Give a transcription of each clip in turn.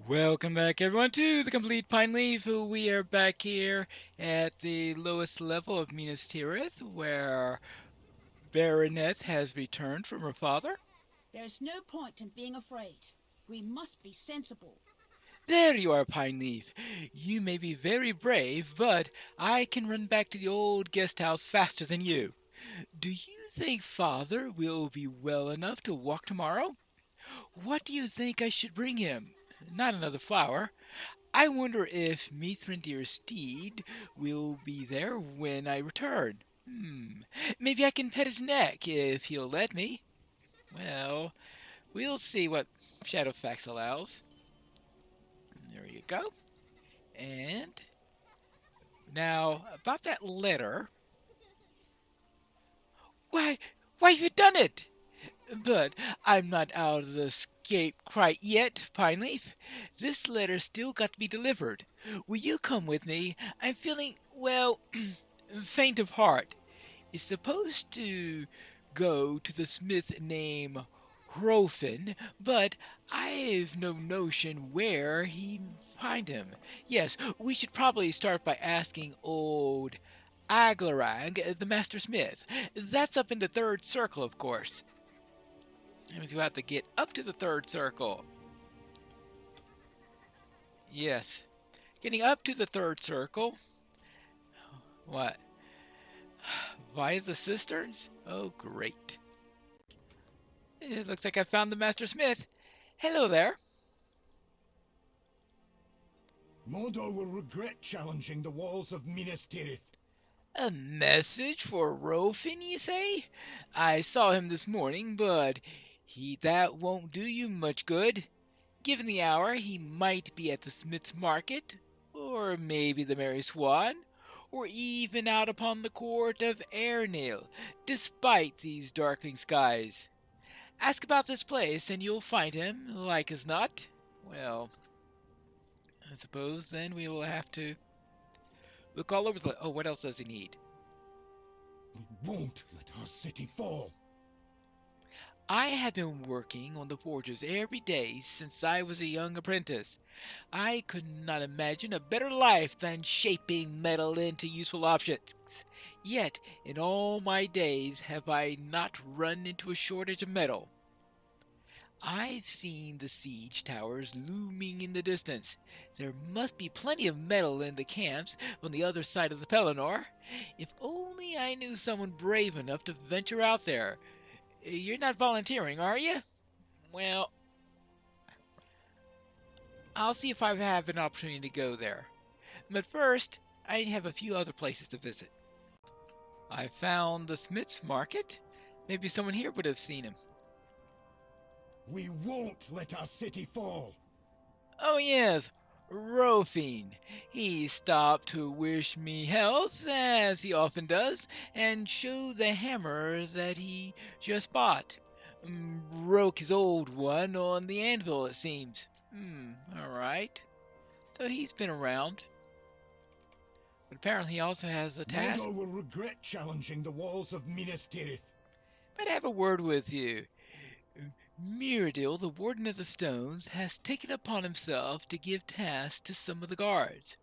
Welcome back, everyone, to the Complete Pineleaf. We are back here at the lowest level of Minas Tirith, where Baroneth has returned from her father. There's no point in being afraid. We must be sensible. There you are, Pineleaf. You may be very brave, but I can run back to the old guest house faster than you. Do you think father will be well enough to walk tomorrow? What do you think I should bring him? Not another flower. I wonder if Mithrandir's steed will be there when I return. Maybe I can pet his neck if he'll let me. Well, we'll see what Shadowfax allows. There you go. And now about that letter. Why, why have you done it? But I'm not out of the escape quite yet, Pineleaf. This letter's still got to be delivered. Will you come with me? I'm feeling, well, faint of heart. It's supposed to go to the smith named Hrofin, but I've no notion where he find him. Yes, we should probably start by asking old Aglarang, the master smith. That's up in the third circle, of course. That means you have to get up to the third circle. Yes. Getting up to the third circle. What? Via the cisterns? Oh, great. It looks like I found the Master Smith. Hello there. Mordor will regret challenging the walls of Minas Tirith. A message for Rofin, you say? I saw him this morning, but that won't do you much good. Given the hour, he might be at the smith's market, or maybe the Merry Swan, or even out upon the court of Airnail, despite these darkening skies. Ask about this place, and you'll find him, like as not. Well, I suppose then we will have to look all over the... Oh, what else does he need? We won't let our city fall. I have been working on the forges every day since I was a young apprentice. I could not imagine a better life than shaping metal into useful objects. Yet, in all my days have I not run into a shortage of metal. I've seen the siege towers looming in the distance. There must be plenty of metal in the camps on the other side of the Pelennor. If only I knew someone brave enough to venture out there. You're not volunteering, are you? Well, I'll see if I have an opportunity to go there. But first, I have a few other places to visit. I found the Smith's Market. Maybe someone here would have seen him. We won't let our city fall. Oh yes, Rofin. He stopped to wish me health, as he often does, and show the hammer that he just bought. Broke his old one on the anvil, it seems. Alright. So he's been around. But apparently he also has a task. Mordor will regret challenging the walls of Minas Tirith. Might I have a word with you? Myrdil, the Warden of the Stones, has taken upon himself to give tasks to some of the guards.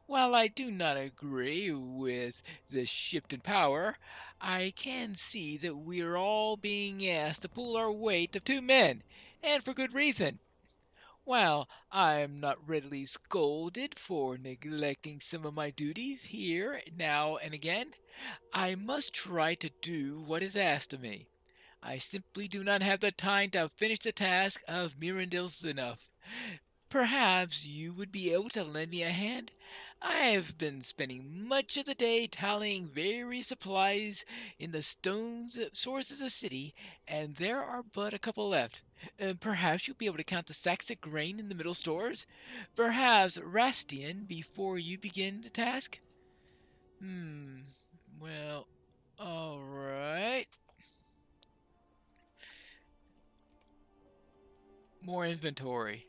While I do not agree with this shift in power, I can see that we are all being asked to pull our weight of two men, and for good reason. While I am not readily scolded for neglecting some of my duties here, now and again, I must try to do what is asked of me. I simply do not have the time to finish the task of Mirandil's enough. Perhaps you would be able to lend me a hand? I have been spending much of the day tallying various supplies in the stones stores of the city, and there are but a couple left. Perhaps you'll be able to count the sacks of grain in the middle stores? Perhaps Rastian before you begin the task? Well, alright. More inventory.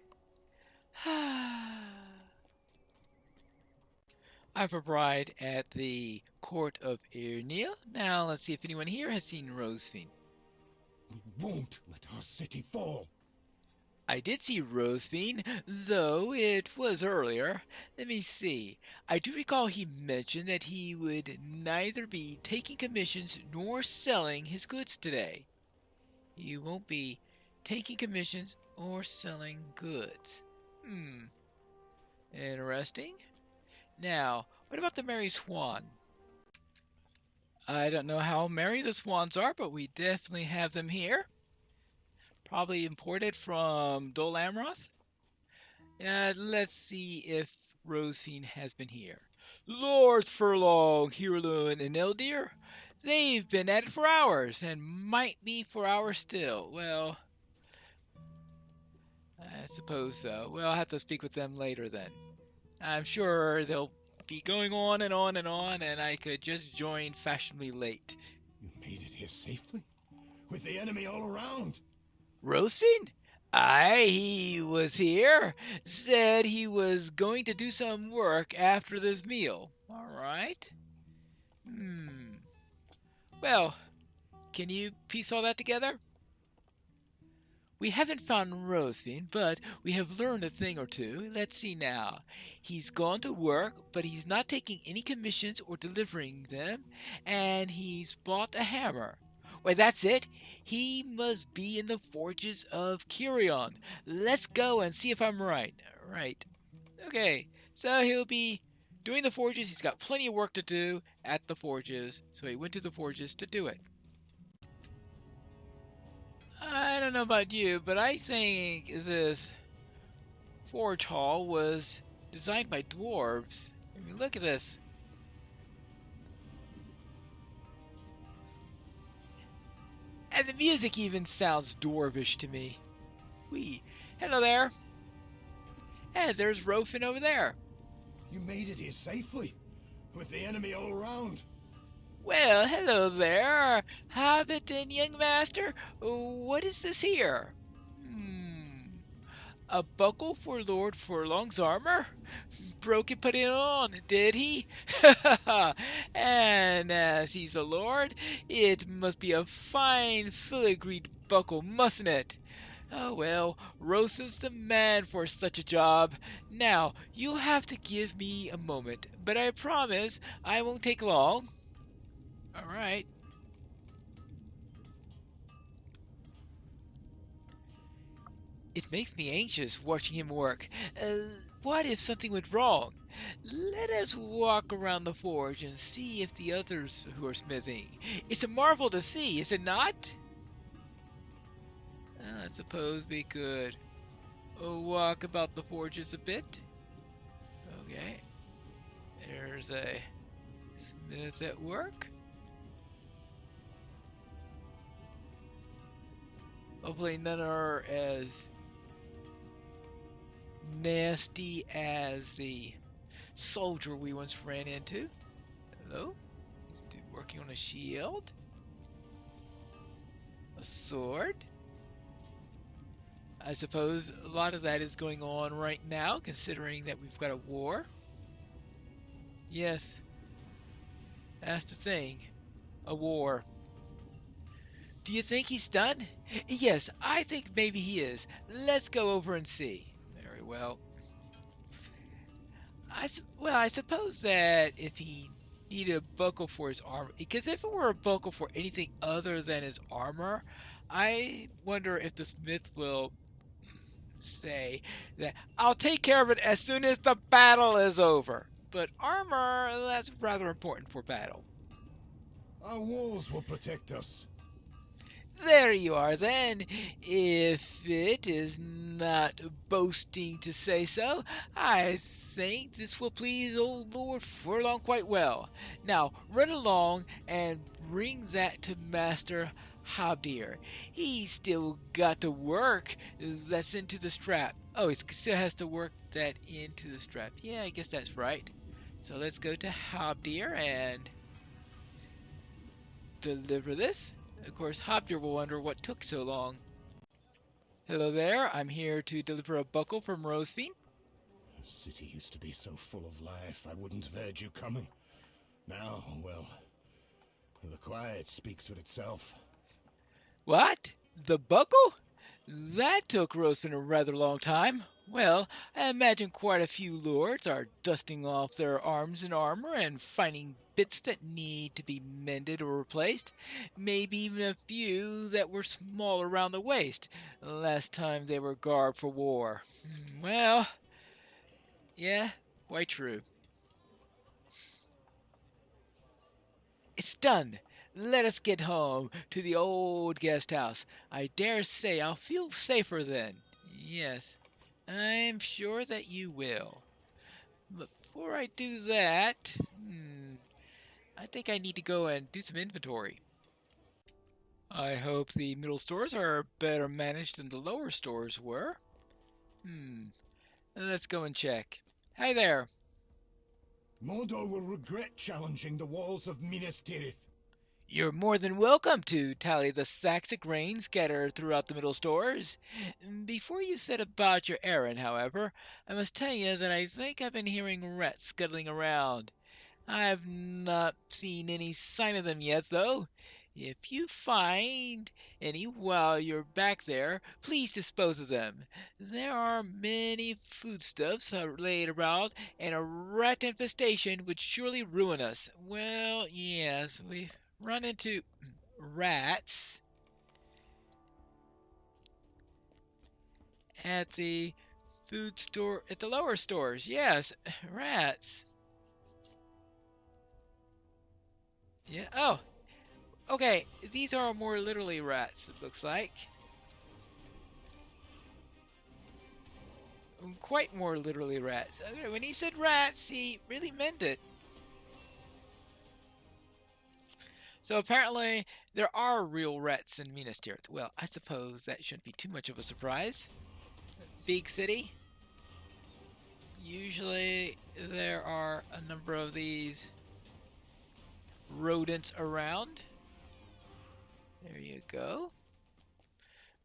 I've arrived at the court of Irnil. Now let's see if anyone here has seen Rosefin. We won't let our city fall. I did see Rosevine, though it was earlier. Let me see. I do recall he mentioned that he would neither be taking commissions nor selling his goods today. He won't be taking commissions or selling goods. Interesting. Now, what about the Merry Swan? I don't know how merry the swans are, but we definitely have them here. Probably imported from Dol Amroth. Let's see if Rosevine has been here. Lords Furlong, Heirloom, and Eldir, they've been at it for hours, and might be for hours still. Well, I suppose so. We'll have to speak with them later then. I'm sure they'll be going on and on and on, and I could just join fashionably late. You made it here safely? With the enemy all around? Rosevine? Aye, he was here. Said he was going to do some work after this meal. All right. Well, can you piece all that together? We haven't found Rosevine, but we have learned a thing or two. Let's see now. He's gone to work, but he's not taking any commissions or delivering them, and he's bought a hammer. Why, that's it. He must be in the forges of Kyrion. Let's go and see if I'm right. Right. Okay, so he'll be doing the forges. He's got plenty of work to do at the forges, so he went to the forges to do it. I don't know about you, but I think this forge hall was designed by dwarves. I mean, look at this. And the music even sounds dwarvish to me. Hello there. And there's Rofin over there. You made it here safely? With the enemy all around? Well, hello there, Hobbit and young master. What is this here? A buckle for Lord Furlong's armor? Broke and put it on, did he? And as he's a lord, it must be a fine filigreed buckle, mustn't it? Oh well, Rosa's the man for such a job. Now, you'll have to give me a moment, but I promise I won't take long. All right. It makes me anxious watching him work. What if something went wrong? Let us walk around the forge and see if the others who are smithing. It's a marvel to see, is it not? I suppose we could walk about the forges a bit. Okay. There's a smith at work. Hopefully none are as nasty as the soldier we once ran into. Hello? He's working on a shield. A sword. I suppose a lot of that is going on right now, considering that we've got a war. Yes. That's the thing. A war. Do you think he's done? Yes, I think maybe he is. Let's go over and see. Very well. I suppose that if he needed a buckle for his armor, because if it were a buckle for anything other than his armor, I wonder if the smith will say that I'll take care of it as soon as the battle is over. But armor, that's rather important for battle. Our walls will protect us. There you are then. If it is not boasting to say so, I think this will please old Lord Furlong quite well. Now run along and bring that to Master Habdir. He's still got to work that's into the strap. Oh, he still has to work that into the strap. Yeah, I guess that's right. So let's go to Habdir and deliver this. Of course, Habdir will wonder what took so long. Hello there, I'm here to deliver a buckle from Rosevine. The city used to be so full of life, I wouldn't have heard you coming. Now, well, the quiet speaks for itself. What? The buckle? That took Roseman a rather long time. Well, I imagine quite a few lords are dusting off their arms and armor and finding bits that need to be mended or replaced. Maybe even a few that were small around the waist last time they were garbed for war. Well, yeah, quite true. It's done. Let us get home to the old guest house. I dare say I'll feel safer then. Yes, I'm sure that you will. But before I do that, I think I need to go and do some inventory. I hope the middle stores are better managed than the lower stores were. Let's go and check. Hi there. Mordor will regret challenging the walls of Minas Tirith. You're more than welcome to tally the sacks of grain scattered throughout the middle stores. Before you set about your errand, however, I must tell you that I think I've been hearing rats scuttling around. I've not seen any sign of them yet, though. If you find any while you're back there, please dispose of them. There are many foodstuffs laid around, and a rat infestation would surely ruin us. Well, yes, we've run into rats at the food store, at the lower stores. Yes, rats. Yeah. Oh, okay, these are more literally rats, it looks like. Quite more literally rats. When he said rats, he really meant it. So apparently, there are real rats in Minas Tirith. Well, I suppose that shouldn't be too much of a surprise. Big city. Usually, there are a number of these rodents around. There you go.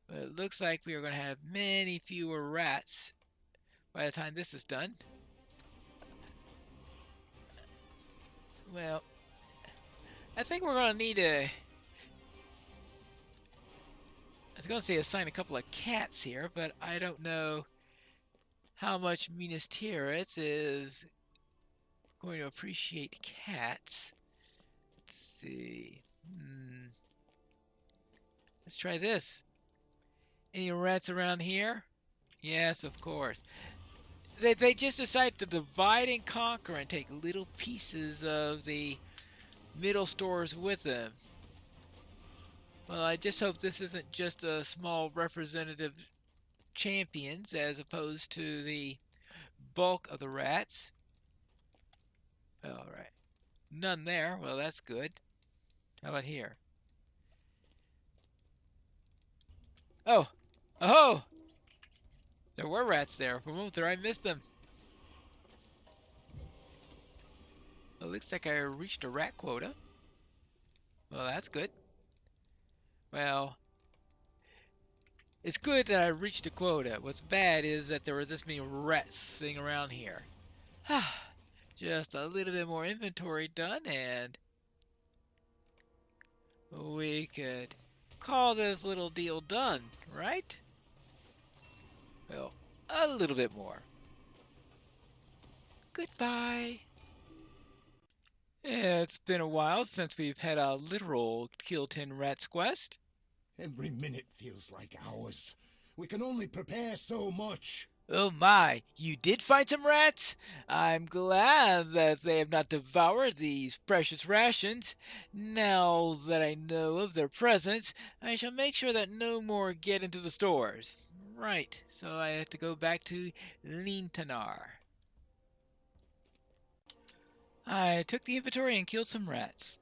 But it looks like we are going to have many fewer rats by the time this is done. Well, I think we're going to need a... I was going to say assign a couple of cats here, but I don't know how much Minas Tirith is going to appreciate cats. Let's see. Let's try this. Any rats around here? Yes, of course. They just decide to divide and conquer and take little pieces of the middle stores with them. Well, I just hope this isn't just a small representative champions as opposed to the bulk of the rats. Alright. None there. Well, that's good. How about here? Oh! Oh! There were rats there. For a moment there, I missed them. Well, it looks like I reached a rat quota. Well, that's good. Well, it's good that I reached a quota. What's bad is that there were this many rats sitting around here. Just a little bit more inventory done, and we could call this little deal done, right? Well, a little bit more. Goodbye. It's been a while since we've had a literal kill 10 rats quest. Every minute feels like hours. We can only prepare so much. Oh my, you did find some rats? I'm glad that they have not devoured these precious rations. Now that I know of their presence, I shall make sure that no more get into the stores. Right, so I have to go back to Lintanar. I took the inventory and killed some rats.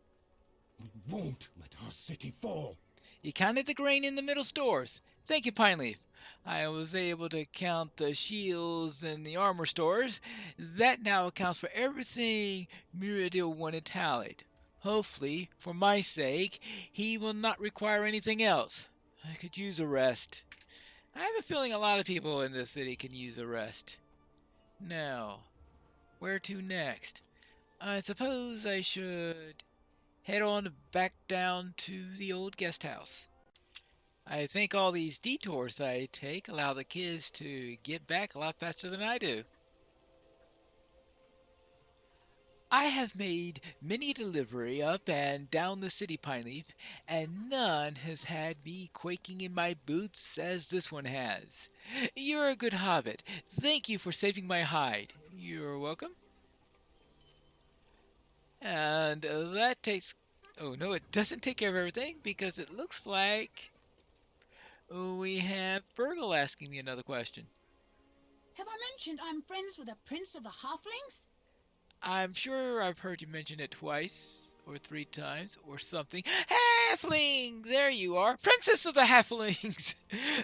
We won't let our city fall. You counted the grain in the middle stores. Thank you, Pineleaf. I was able to count the shields in the armor stores. That now accounts for everything Muriel wanted tallied. Hopefully, for my sake, he will not require anything else. I could use a rest. I have a feeling a lot of people in this city can use a rest. Now, where to next? I suppose I should head on back down to the old guest house. I think all these detours I take allow the kids to get back a lot faster than I do. I have made many a delivery up and down the city, Pineleaf, and none has had me quaking in my boots as this one has. You're a good hobbit. Thank you for saving my hide. You're welcome. And that takes. Oh no, it doesn't take care of everything because it looks like we have Burgle asking me another question. Have I mentioned I'm friends with a prince of the halflings? I'm sure I've heard you mention it twice or three times or something. Halfling! There you are! Princess of the Halflings!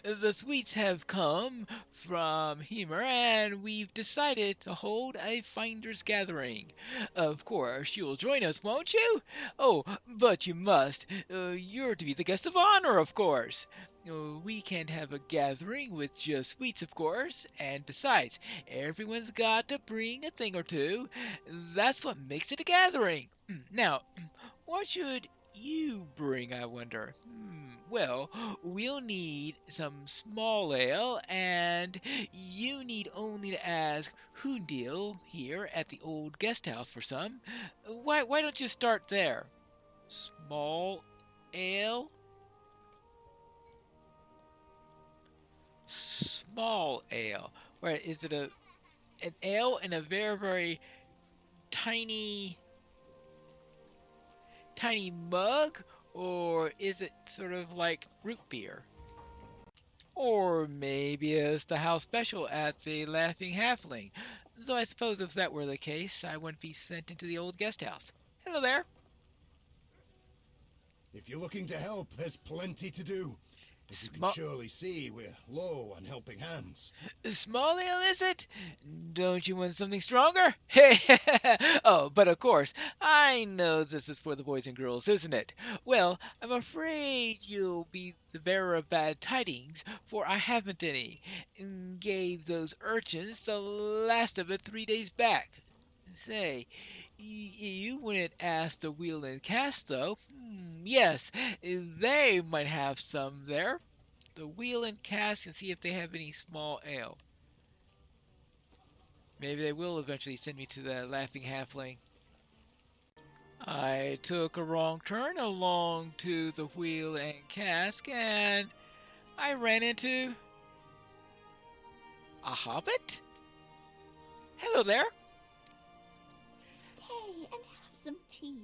The sweets have come from Hemer and we've decided to hold a finder's gathering. Of course, you'll join us, won't you? Oh, but you must. You're to be the guest of honor, of course. We can't have a gathering with just sweets, of course, and besides, everyone's got to bring a thing or two. That's what makes it a gathering. Now, what should you bring, I wonder? Well, we'll need some small ale, and you need only to ask Hundil here at the old guest house for some. Why don't you start there? Small ale? Small ale. Right, is it an ale in a very, very tiny mug, or is it sort of like root beer? Or maybe it's the house special at the Laughing Halfling. Though I suppose if that were the case, I wouldn't be sent into the old guest house. Hello there. If you're looking to help, there's plenty to do. As you can Small surely see, we're low on helping hands. Small ale, is it? Don't you want something stronger? Hey, oh, but of course, I know this is for the boys and girls, isn't it? Well, I'm afraid you'll be the bearer of bad tidings, for I haven't any. Gave those urchins the last of it 3 days back. Say, you wouldn't ask the wheel and cast, though. Yes, they might have some there. The wheel and cask and see if they have any small ale. Maybe they will eventually send me to the Laughing Halfling. I took a wrong turn along to the wheel and cask and I ran into a hobbit? Hello there. Stay and have some tea.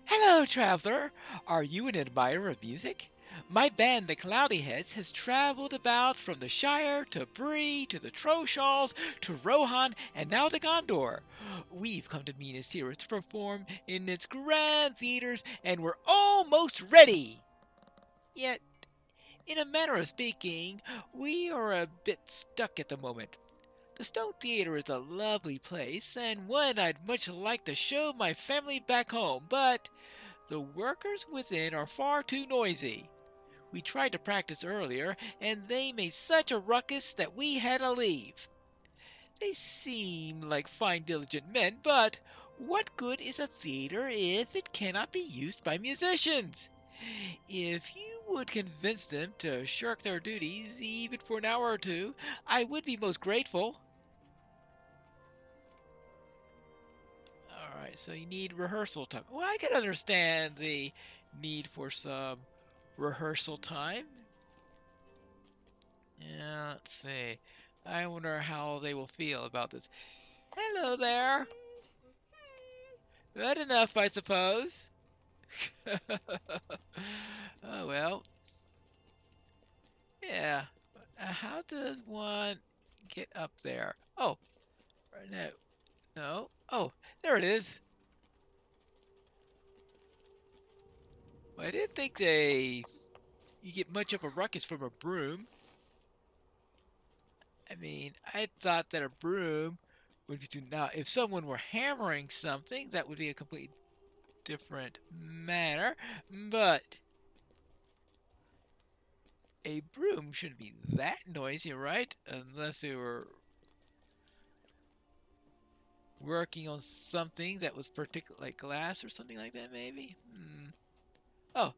Hello, traveler. Are you an admirer of music? My band, the Cloudy Heads, has traveled about from the Shire to Bree to the Troshals to Rohan and now to Gondor. We've come to Minas Tirith to perform in its grand theaters and we're almost ready. Yet, in a manner of speaking, we are a bit stuck at the moment. The Stone Theater is a lovely place and one I'd much like to show my family back home, but the workers within are far too noisy. We tried to practice earlier, and they made such a ruckus that we had to leave. They seem like fine, diligent men, but what good is a theater if it cannot be used by musicians? If you would convince them to shirk their duties, even for an hour or two, I would be most grateful. Alright, so you need rehearsal time. Well, I can understand the need for some rehearsal time. Yeah, let's see. I wonder how they will feel about this. Hello there. Good enough, I suppose. Oh, well. Yeah. How does one get up there? Oh, no. No. Oh, there it is. Well, I didn't think you get much of a ruckus from a broom. I mean, I thought that a broom would be too. Now, if someone were hammering something, that would be a complete different matter. But a broom shouldn't be that noisy, right? Unless they were working on something that was particular, like glass or something like that, maybe. Oh,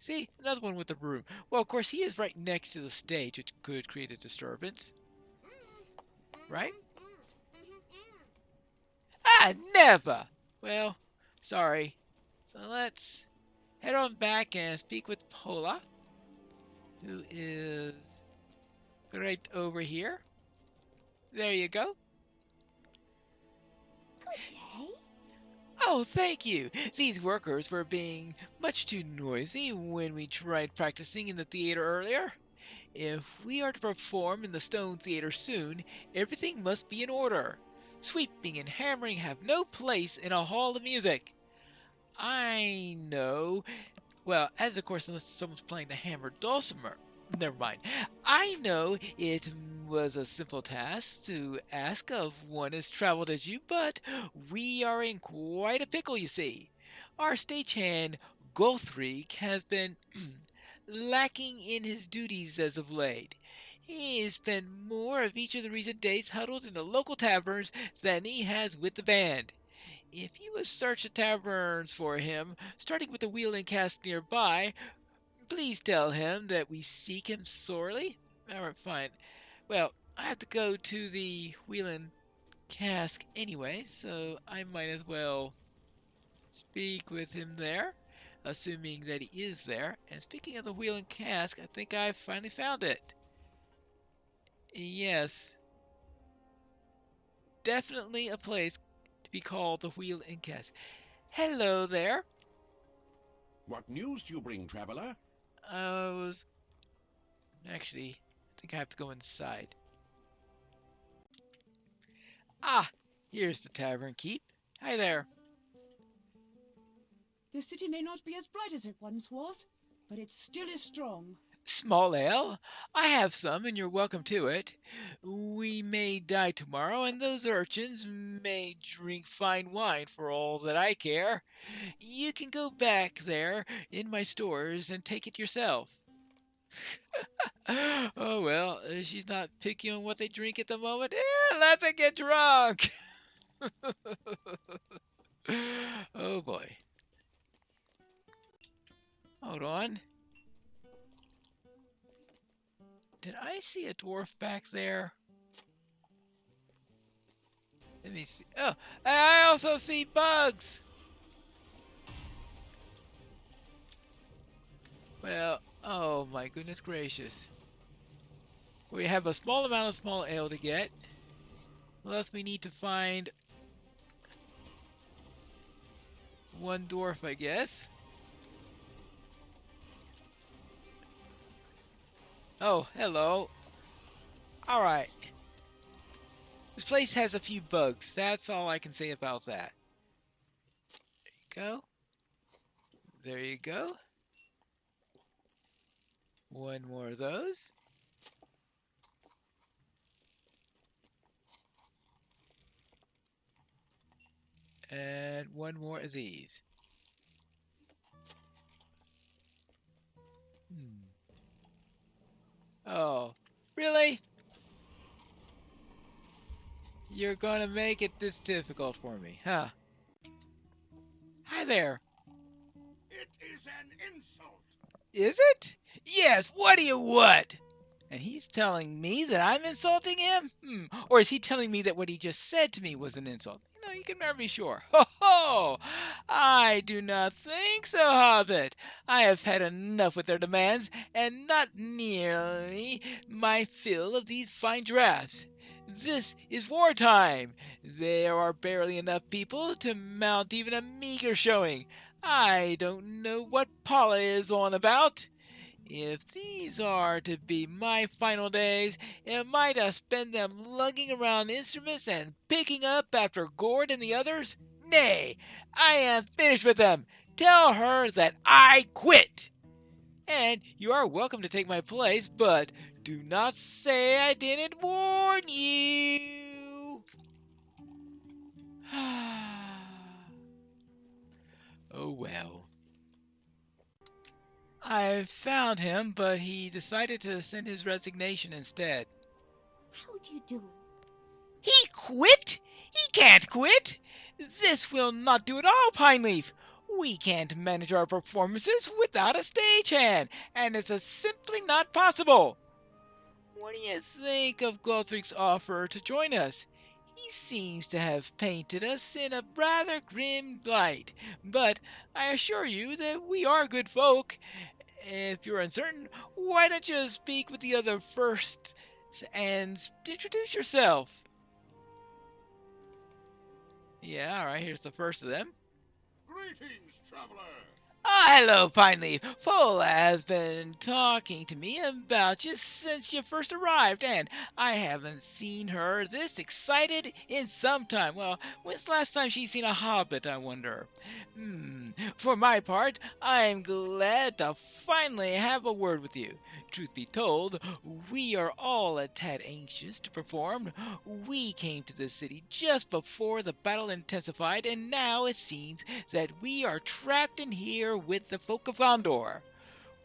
See, another one with the broom. Well, of course, he is right next to the stage, which could create a disturbance. Right? Ah, never! Well, sorry. So let's head on back and speak with Pola, who is right over here. There you go. Good day. Oh, thank you. These workers were being much too noisy when we tried practicing in the theater earlier. If we are to perform in the Stone Theater soon, everything must be in order. Sweeping and hammering have no place in a hall of music. I know. Well, as of course, unless someone's playing the hammered dulcimer. Never mind. I know it was a simple task to ask of one as traveled as you, but we are in quite a pickle, you see. Our stagehand, Gothric, has been lacking in his duties as of late. He has spent more of each of the recent days huddled in the local taverns than he has with the band. If you would search the taverns for him, starting with the wheel and cask nearby, please tell him that we seek him sorely. Alright, fine. Well, I have to go to the wheel and cask anyway, so I might as well speak with him there, assuming that he is there. And speaking of the wheel and cask, I think I finally found it. Yes, definitely a place to be called the wheel and cask. Hello there. What news do you bring, traveler? I was... Actually, I think I have to go inside. Ah, here's the tavern keep. Hi there. The city may not be as bright as it once was, but it still is strong. Small ale? I have some, and you're welcome to it. We may die tomorrow, and those urchins may drink fine wine for all that I care. You can go back there in my stores and take it yourself. Oh well, she's not picky on what they drink at the moment. Let them get drunk. Oh boy. Hold on. Did I see a dwarf back there? Let me see. Oh, I also see bugs. Well, oh my goodness gracious. We have a small amount of small ale to get. Plus we need to find one dwarf, I guess. Oh, hello. Alright. This place has a few bugs. That's all I can say about that. There you go. There you go. One more of those. And one more of these. Oh, really? You're gonna make it this difficult for me, huh? Hi there. It is an insult. Is it? Yes, what do you want? And he's telling me that I'm insulting him? Or is he telling me that what he just said to me was an insult? You know, you can never be sure. Ho ho! I do not think so, Hobbit. I have had enough with their demands, and not nearly my fill of these fine drafts. This is wartime. There are barely enough people to mount even a meager showing. I don't know what Paula is on about. If these are to be my final days, am I to spend them lugging around instruments and picking up after Gord and the others? Nay, I am finished with them. Tell her that I quit. And you are welcome to take my place, but do not say I didn't warn you. Oh well. I found him, but he decided to send his resignation instead. How do you do? He quit? He can't quit! This will not do at all, Pineleaf! We can't manage our performances without a stagehand, and it's simply not possible. What do you think of Gothric's offer to join us? He seems to have painted us in a rather grim light, but I assure you that we are good folk. If you're uncertain, why don't you speak with the other first and introduce yourself? Yeah, alright, here's the first of them. Greetings, traveler. Hello, Pineleaf. Pola has been talking to me about you since you first arrived, and I haven't seen her this excited in some time. Well, when's the last time she's seen a hobbit, I wonder? For my part, I'm glad to finally have a word with you. Truth be told, we are all a tad anxious to perform. We came to the city just before the battle intensified, and now it seems that we are trapped in here with the folk of Gondor.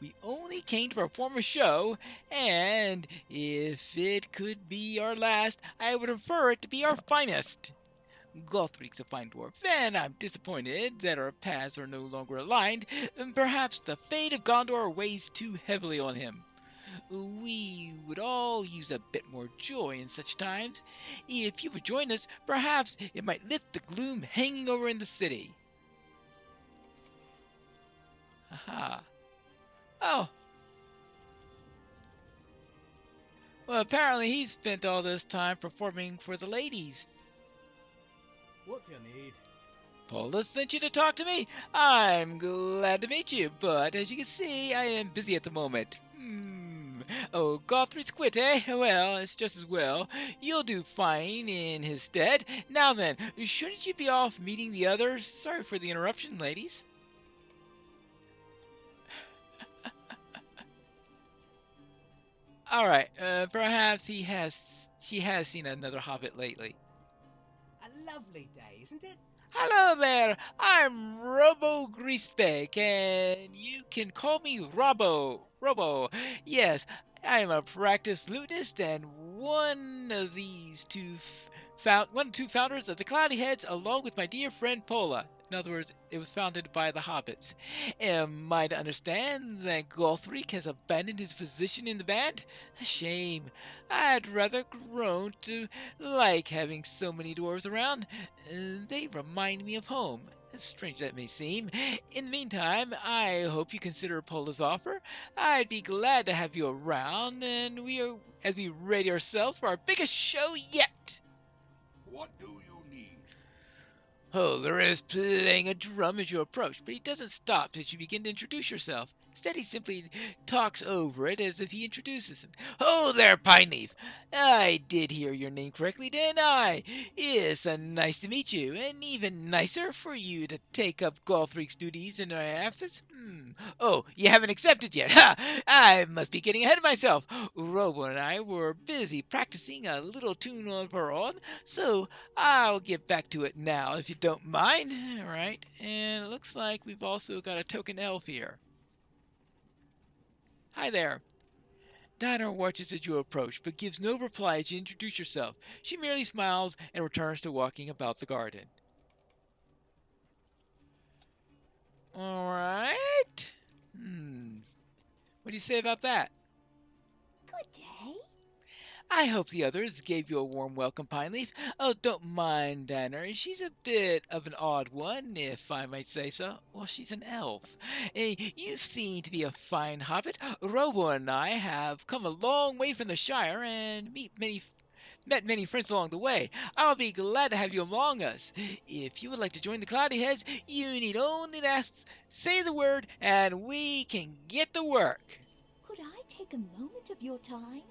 We only came to perform a show, and if it could be our last, I would prefer it to be our finest. Gothric's a fine dwarf, and I'm disappointed that our paths are no longer aligned. Perhaps the fate of Gondor weighs too heavily on him. We would all use a bit more joy in such times. If you would join us, perhaps it might lift the gloom hanging over in the city. Aha. Oh. Well, apparently he spent all this time performing for the ladies. What do you need? Pola sent you to talk to me? I'm glad to meet you, but as you can see, I am busy at the moment. Oh, Gothric's quit, eh? Well, it's just as well. You'll do fine in his stead. Now then, shouldn't you be off meeting the others? Sorry for the interruption, ladies. Alright, perhaps she has seen another hobbit lately. A lovely day, isn't it? Hello there, I'm Robo Greasebeck, and you can call me Robo. Yes, I am a practiced lutenist and one of two founders of the Cloudy Heads, along with my dear friend Pola. In other words, it was founded by the hobbits. Am I to understand that Gothric has abandoned his position in the band? A shame. I'd rather grown to like having so many dwarves around. They remind me of home. As strange that may seem. In the meantime, I hope you consider Pola's offer. I'd be glad to have you around, and as we ready ourselves for our biggest show yet. What do you need? Polar is playing a drum as you approach, but he doesn't stop as you begin to introduce yourself. Instead, he simply talks over it as if he introduces him. Oh there, Pineleaf! I did hear your name correctly, didn't I? It's nice to meet you, and even nicer for you to take up Gothric's duties in my absence. Oh, you haven't accepted yet. Ha! I must be getting ahead of myself. Robo and I were busy practicing a little tune of our own, so I'll get back to it now, if you don't mind. All right, and it looks like we've also got a token elf here. Hi there. Dinah watches as you approach, but gives no reply as you introduce yourself. She merely smiles and returns to walking about the garden. Alright. What do you say about that? Good day. I hope the others gave you a warm welcome, Pineleaf. Oh, don't mind Danner. She's a bit of an odd one, if I might say so. Well, she's an elf. You seem to be a fine hobbit. Robo and I have come a long way from the Shire and met many friends along the way. I'll be glad to have you among us. If you would like to join the Cloudy Heads, you need only to say the word and we can get to work. Could I take a moment of your time?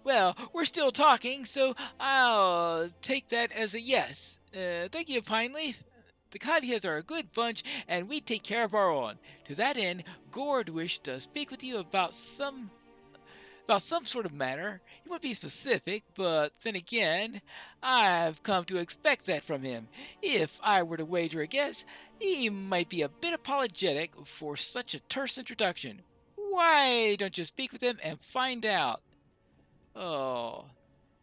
Well, we're still talking, so I'll take that as a yes. Thank you, Pineleaf. The Cloudy Heads are a good bunch, and we take care of our own. To that end, Gord wished to speak with you about some sort of matter. He won't be specific, but then again, I've come to expect that from him. If I were to wager a guess, he might be a bit apologetic for such a terse introduction. Why don't you speak with him and find out? Oh,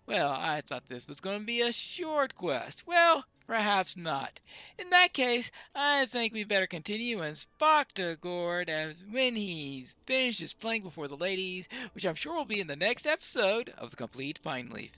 well, I thought this was going to be a short quest. Well, Perhaps not. In that case, I think we better continue and speak to Gord as when he's finished his playing before the ladies, which I'm sure will be in the next episode of The Complete Pineleaf.